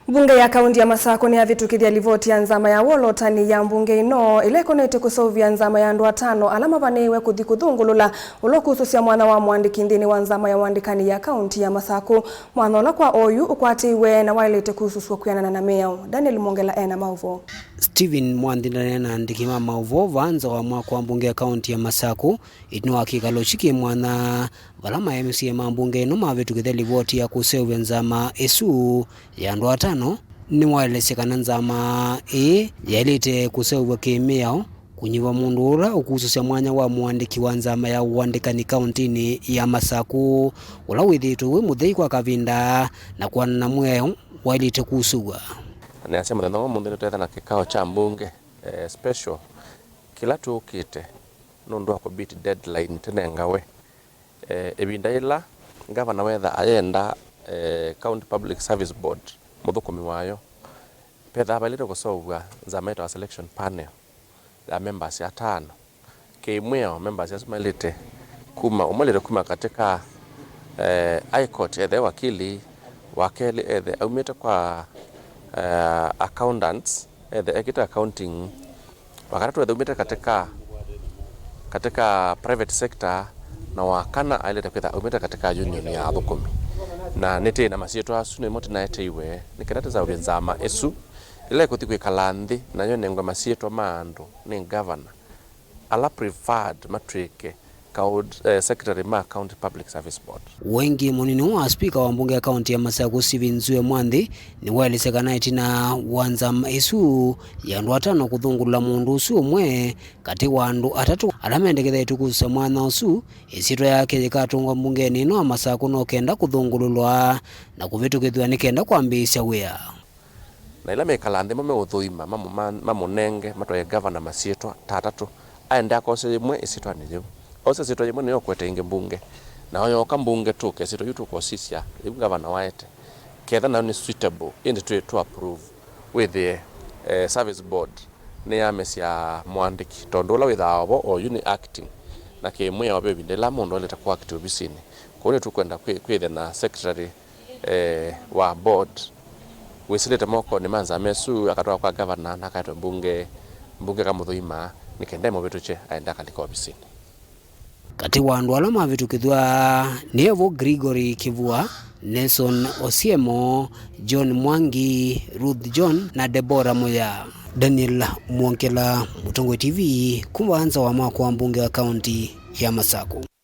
Bunge ya kaunti ya Masako ni avitukithia livoti ya nzama ya wolotani ya mbunge ino ilekonete kusovia nzama ya andu atano alama vanewe kuthi kuthungulula ulokususia mwana wa mwandiki nthini wa nzama ya wandikani ya kaunti ya Masako. Mwana ola kwa oyu ukwatiwe na wailete kususua kuyanana na meo. Daniel Mongela ena mauvo. Steven Mwandindane na ndikima mauvo vanza wa mwako wa mbunge ya kaunti ya Masako itino wakikalo chiki mwana valama ya MCA mbunge ino mavitukithia livoti ya kusovia nzama esu ya andu atano ni waelesekana nzama yailete kusovia kemeo kunyiva mundu ura ukususia mwanya wa mwandiki wa nzama ya wandikani kauntini ya Masako ula withitwe muthei kwa kavinda na kwanana mweo wailete kusugwa. Niasia muthenya wa mundu twetha na kikao cha mbunge special kila tukite nundu wa kubit deadline tenengawe ebinda ila gavana wetha ayenda County Public Service Board muthukumi wayo petha abalire kusovwa nzama ya selection panel ya members ya tano kimweo members ya sumalite kuma katika High Court ethe wakili wakeli ethe aumite kwa accountants ekita accounting wakati umete katika private sector na wakana aileta kwetha umete katika union ya thukumi na nete na masieto asu ni moti naete iwe nikirate za nzama esu ile kuthi kwikala nthi na yo nengwa masieto maandu ni governor ala preferred matrike secretary ma County Public Service Board. Wengi munini wa speaker wa mbunge ya kaunti ya Masako Steven Mwanthi ni waelesekana itina wanzama esu ya andu atano kuthungulula mundu usu umwe kati wa andu atatu alamendeketha itukusa mwana usu isitwa yake yikatungwa mbungeni ino wa Masako no kenda kuthungululwa na kuvitukithwa ni kenda kwambisya wia na ila mekala nthi uthuima mamunenge matwaye governor masietwa tatatu aenda akose imwe isitwa ni jiu ose sitwa imwe niyo kwete inge mbunge na hoyo kambunge tuke sitwa yutu kwa sisia ibu governor waete ketha na ni suitable into to approve with the service board ni amesia mwandiki tondola withawo o uni acting na kimwe wa bebinde la mundu aleta kwa active bisini kone tukwenda kwithe na secretary wa board wisilete moko ni manza mesu akatoka kwa governor na akaitwa mbunge kamuthuima nikenda mo betuche aenda kaliko bisini. Kati wa andu ala mavitukithwa ni Evo Gregory Kivua, Nelson Osiemo, John Mwangi, Ruth John na Deborah Moya. Daniel Mongela, Mutongo TV, kumwanza wa mwako wa mbunge wa kaunti ya Masako.